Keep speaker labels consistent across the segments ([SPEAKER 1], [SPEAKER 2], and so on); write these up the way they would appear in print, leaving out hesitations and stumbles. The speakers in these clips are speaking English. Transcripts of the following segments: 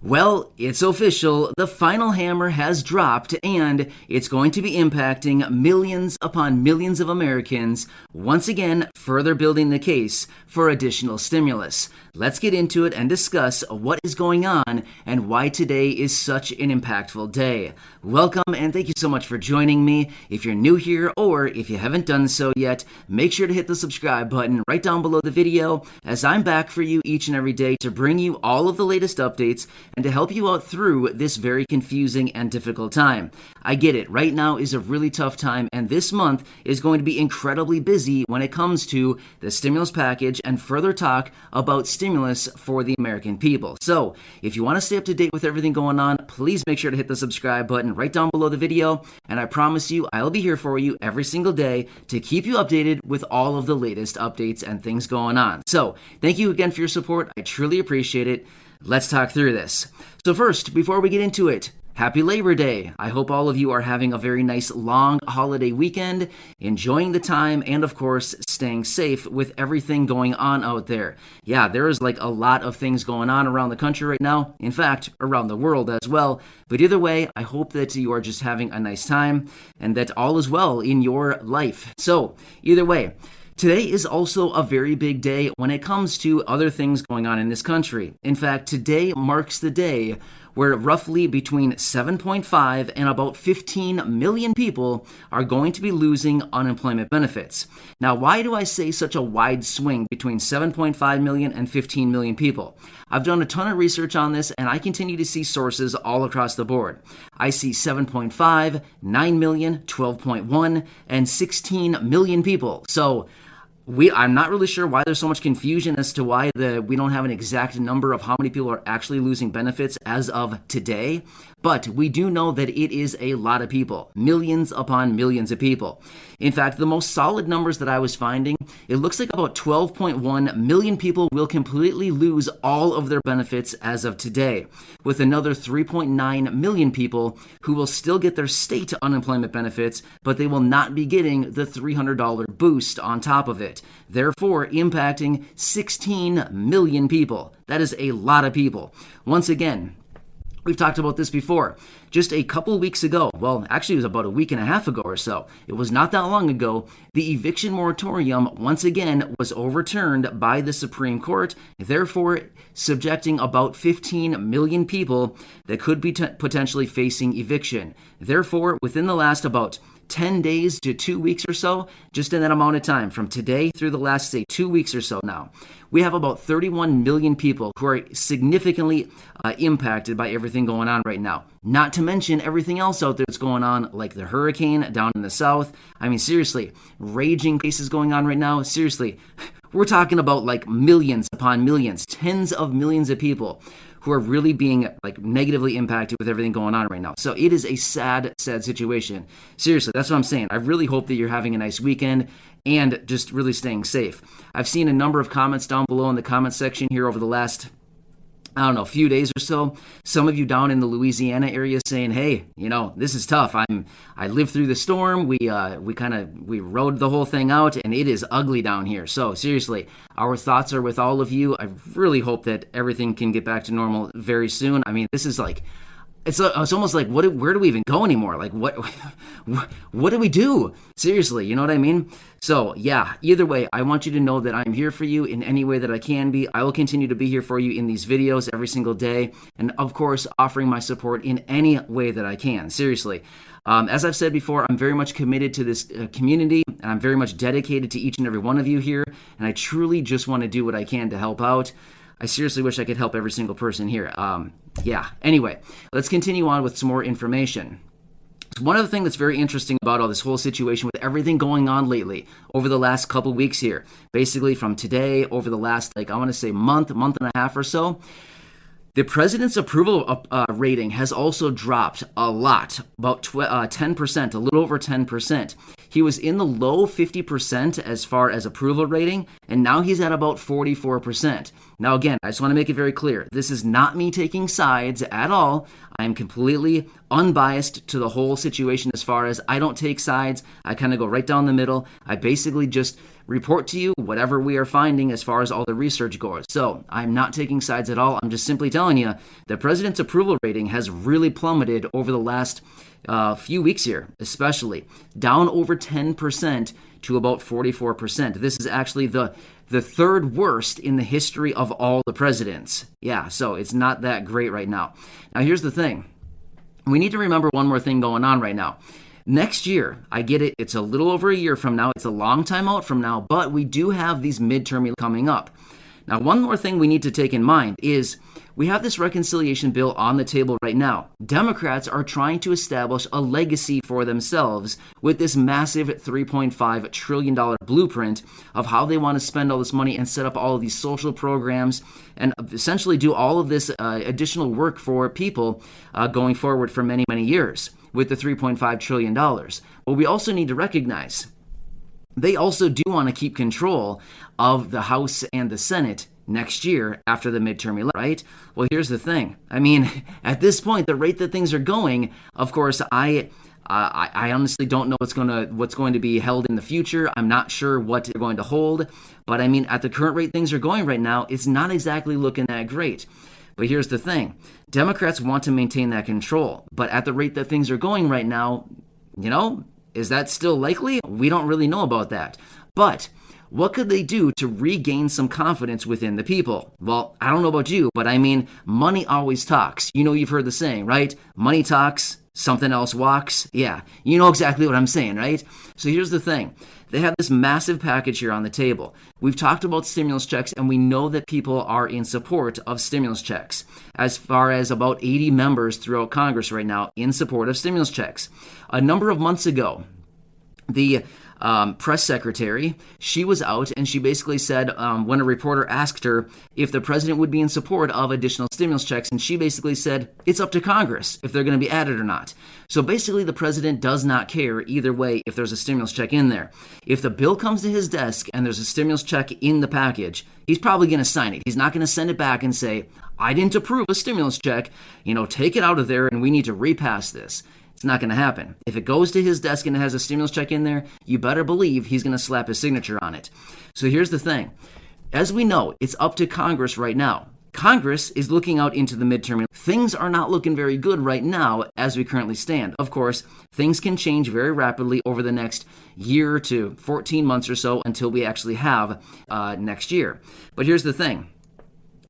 [SPEAKER 1] Well, it's official. The final hammer has dropped, and it's going to be impacting millions upon millions of Americans, once again, further building the case for additional stimulus. Let's get into it and discuss what is going on and why today is such an impactful day. Welcome, and thank you so much for joining me. If you're new here or if you haven't done so yet, make sure to hit the subscribe button right down below the video, as I'm back for you each and every day to bring you all of the latest updates and to help you out through this very confusing and difficult time. I get it, right now is a really tough time, and this month is going to be incredibly busy when it comes to the stimulus package and further talk about stimulus for the American people. So, if you want to stay up to date with everything going on, please make sure to hit the subscribe button right down below the video, and I promise you I'll be here for you every single day to keep you updated with all of the latest updates and things going on. So, thank you again for your support. I truly appreciate it. Let's talk through this. So first, before we get into it, happy Labor Day. I hope all of you are having a very nice long holiday weekend, enjoying the time, and of course, staying safe with everything going on out there. Yeah, there is like a lot of things going on around the country right now. In fact, around the world as well. But either way, I hope that you are just having a nice time and that all is well in your life. So, either way, today is also a very big day when it comes to other things going on in this country. In fact, today marks the day where roughly between 7.5 and about 15 million people are going to be losing unemployment benefits. Now, why do I say such a wide swing between 7.5 million and 15 million people? I've done a ton of research on this, and I continue to see sources all across the board. I see 7.5, 9 million, 12.1, and 16 million people. So, I'm not really sure why there's so much confusion as to why we don't have an exact number of how many people are actually losing benefits as of today, but we do know that it is a lot of people, millions upon millions of people. In fact, the most solid numbers that I was finding, it looks like about 12.1 million people will completely lose all of their benefits as of today, with another 3.9 million people who will still get their state unemployment benefits, but they will not be getting the $300 boost on top of it, therefore impacting 16 million people. That is a lot of people. Once again, we've talked about this before. Just a couple weeks ago, well, actually it was about a week and a half ago or so, it was not that long ago, the eviction moratorium once again was overturned by the Supreme Court, therefore subjecting about 15 million people that could be potentially facing eviction. Therefore, within the last about 10 days to 2 weeks or so, just in that amount of time, from today through the last, say, 2 weeks or so now, we have about 31 million people who are significantly impacted by everything going on right now. Not to mention everything else out there that's going on, like the hurricane down in the south. I mean, seriously, raging cases going on right now. Seriously, we're talking about like millions upon millions, tens of millions of people who are really being like negatively impacted with everything going on right now. So it is a sad, sad situation. Seriously, that's what I'm saying. I really hope that you're having a nice weekend and just really staying safe. I've seen a number of comments down below in the comment section here over the last, I don't know, few days or so. Some of you down in the Louisiana area saying, "Hey, this is tough. I lived through the storm. We rode the whole thing out, and it is ugly down here." So seriously, our thoughts are with all of you. I really hope that everything can get back to normal very soon. I mean, this is like, it's almost like, where do we even go anymore? Like, what do we do? Seriously, you know what I mean? So, yeah, either way, I want you to know that I'm here for you in any way that I can be. I will continue to be here for you in these videos every single day. And, of course, offering my support in any way that I can. Seriously. As I've said before, I'm very much committed to this community, and I'm very much dedicated to each and every one of you here. And I truly just want to do what I can to help out. I seriously wish I could help every single person here. Anyway, let's continue on with some more information. One other thing that's very interesting about all this whole situation with everything going on lately over the last couple weeks here, basically from today over the last, month and a half or so, the president's approval rating has also dropped a lot, about 10%, a little over 10%. He was in the low 50% as far as approval rating, and now he's at about 44%. Now, again, I just want to make it very clear. This is not me taking sides at all. I am completely unbiased to the whole situation as far as I don't take sides. I kind of go right down the middle. I basically just report to you whatever we are finding as far as all the research goes. So I'm not taking sides at all. I'm just simply telling you the president's approval rating has really plummeted over the last few weeks here, especially down over 10% to about 44%. This is actually the third worst in the history of all the presidents. Yeah, so it's not that great right now. Now, here's the thing. We need to remember one more thing going on right now. Next year, I get it, it's a little over a year from now, it's a long time out from now, but we do have these midterm coming up. Now, one more thing we need to take in mind is we have this reconciliation bill on the table right now. Democrats are trying to establish a legacy for themselves with this massive $3.5 trillion blueprint of how they want to spend all this money and set up all of these social programs and essentially do all of this additional work for people going forward for many, many years with the $3.5 trillion. But we also need to recognize they also do want to keep control of the House and the Senate next year after the midterm election, right? Well, here's the thing. I mean, at this point, the rate that things are going, of course, I honestly don't know what's going to be held in the future. I'm not sure what they're going to hold. But I mean, at the current rate things are going right now, it's not exactly looking that great. But here's the thing. Democrats want to maintain that control. But at the rate that things are going right now, is that still likely? We don't really know about that. But what could they do to regain some confidence within the people? Well, I don't know about you, but I mean, money always talks. You've heard the saying, right? Money talks, something else walks. Yeah, you know exactly what I'm saying, right? So here's the thing. They have this massive package here on the table. We've talked about stimulus checks, and we know that people are in support of stimulus checks. As far as about 80 members throughout Congress right now in support of stimulus checks. A number of months ago, the press secretary, she was out and she basically said when a reporter asked her if the president would be in support of additional stimulus checks, and she basically said it's up to Congress if they're going to be added or not. So basically the president does not care either way if there's a stimulus check in there. If the bill comes to his desk and there's a stimulus check in the package, he's probably going to sign it. He's not going to send it back and say, I didn't approve a stimulus check, take it out of there and we need to repass this. It's not going to happen. If it goes to his desk and it has a stimulus check in there, you better believe he's going to slap his signature on it. So here's the thing. As we know, it's up to Congress right now. Congress is looking out into the midterm. Things are not looking very good right now as we currently stand. Of course, things can change very rapidly over the next year to 14 months or so until we actually have next year. But here's the thing.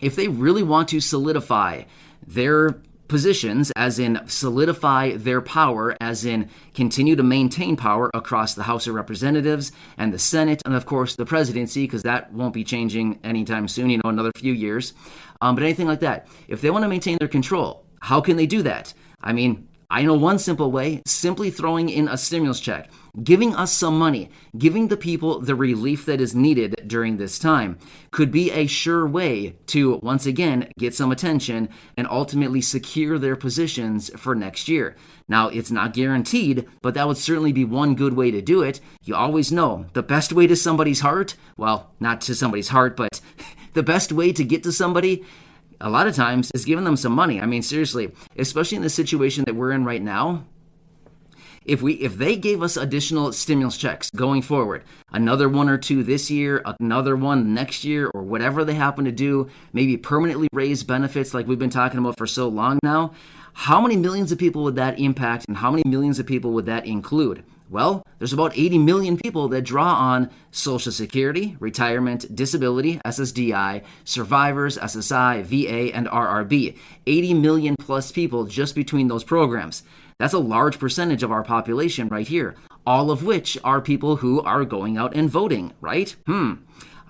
[SPEAKER 1] If they really want to solidify their positions, as in solidify their power, as in continue to maintain power across the House of Representatives and the Senate, and of course the presidency, because that won't be changing anytime soon, another few years. But anything like that, if they want to maintain their control, how can they do that? I mean, I know one simple way, simply throwing in a stimulus check, giving us some money, giving the people the relief that is needed during this time could be a sure way to, once again, get some attention and ultimately secure their positions for next year. Now, it's not guaranteed, but that would certainly be one good way to do it. You always know the best way to somebody's heart, well, not to somebody's heart, but the best way to get to somebody a lot of times is giving them some money. I mean, seriously, especially in the situation that we're in right now, if they gave us additional stimulus checks going forward, another one or two this year, another one next year, or whatever they happen to do, maybe permanently raise benefits like we've been talking about for so long now, how many millions of people would that impact and how many millions of people would that include? Well, there's about 80 million people that draw on Social Security, retirement, disability, SSDI, survivors, SSI, VA, and RRB. 80 million plus people just between those programs. That's a large percentage of our population right here, all of which are people who are going out and voting, right?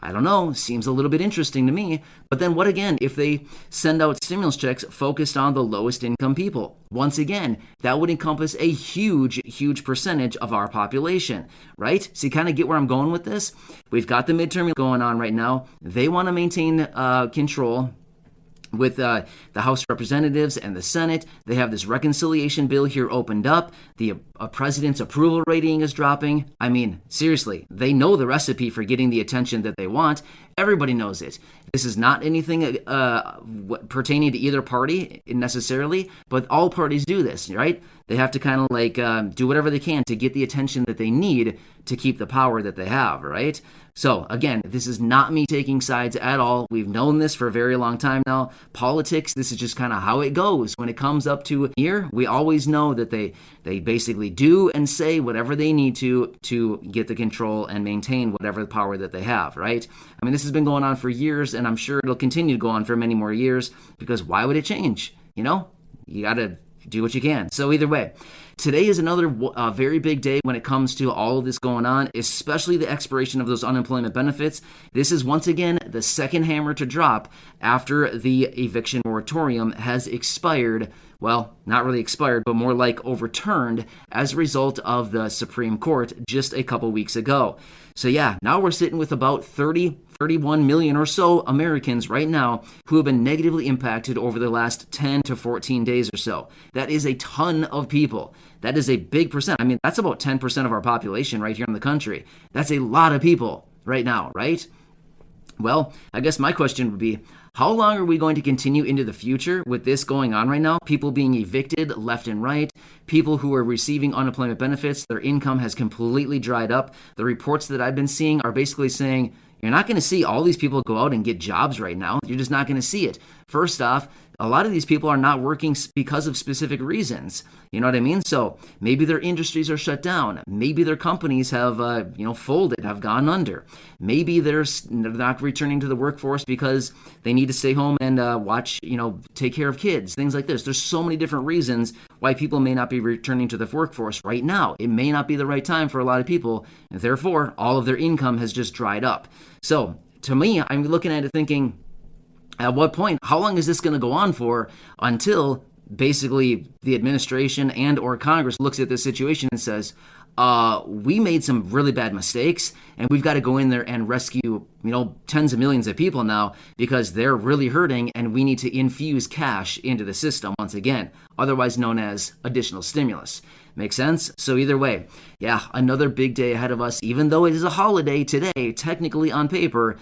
[SPEAKER 1] I don't know, seems a little bit interesting to me. But then what again if they send out stimulus checks focused on the lowest income people? Once again, that would encompass a huge, huge percentage of our population, right? So you kind of get where I'm going with this? We've got the midterm going on right now. They want to maintain control. with the House of Representatives and the Senate. They have this reconciliation bill here opened up. The president's approval rating is dropping. I mean, seriously, they know the recipe for getting the attention that they want. Everybody knows it. This is not anything pertaining to either party necessarily, but all parties do this, right? They have to kind of like do whatever they can to get the attention that they need to keep the power that they have, right? So again, this is not me taking sides at all. We've known this for a very long time now. Politics, this is just kind of how it goes. When it comes up to here, we always know that they basically do and say whatever they need to get the control and maintain whatever power that they have, right? I mean, this has been going on for years, and I'm sure it'll continue to go on for many more years, because why would it change? You know, you got to do what you can. So either way, today is another very big day when it comes to all of this going on, especially the expiration of those unemployment benefits. This is once again the second hammer to drop after the eviction moratorium has expired. Well, not really expired, but more like overturned as a result of the Supreme Court just a couple weeks ago. So yeah, now we're sitting with about 31 million or so Americans right now who have been negatively impacted over the last 10 to 14 days or so. That is a ton of people. That is a big percent. I mean, that's about 10% of our population right here in the country. That's a lot of people right now, right? Well, I guess my question would be, how long are we going to continue into the future with this going on right now? People being evicted left and right, people who are receiving unemployment benefits, their income has completely dried up. The reports that I've been seeing are basically saying, you're not going to see all these people go out and get jobs right now. You're just not going to see it. First off, a lot of these people are not working because of specific reasons. You know what I mean? So maybe their industries are shut down. Maybe their companies have, folded, have gone under. Maybe they're not returning to the workforce because they need to stay home and take care of kids, things like this. There's so many different reasons why people may not be returning to the workforce right now. It may not be the right time for a lot of people, and therefore all of their income has just dried up. So to me, I'm looking at it thinking, at what point, how long is this going to go on for until basically the administration and or Congress looks at this situation and says, we made some really bad mistakes and we've got to go in there and rescue, tens of millions of people now because they're really hurting and we need to infuse cash into the system once again, otherwise known as additional stimulus. Make sense? So either way, yeah, another big day ahead of us. Even though it is a holiday today, technically on paper,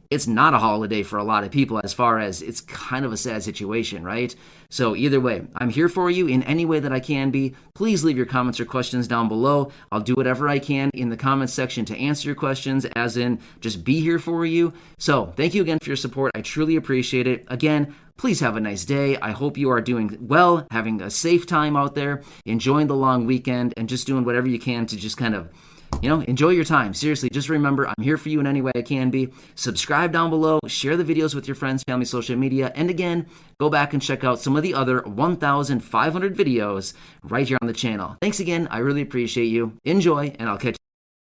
[SPEAKER 1] it's not a holiday for a lot of people, as far as it's kind of a sad situation, right? So either way, I'm here for you in any way that I can be. Please leave your comments or questions down below. I'll do whatever I can in the comments section to answer your questions, as in just be here for you. So thank you again for your support. I truly appreciate it. Again, please have a nice day. I hope you are doing well, having a safe time out there, enjoying the long weekend, and just doing whatever you can to just kind of enjoy your time. Seriously, just remember, I'm here for you in any way I can be. Subscribe down below, share the videos with your friends, family, social media, and again, go back and check out some of the other 1,500 videos right here on the channel. Thanks again. I really appreciate you. Enjoy, and I'll catch you.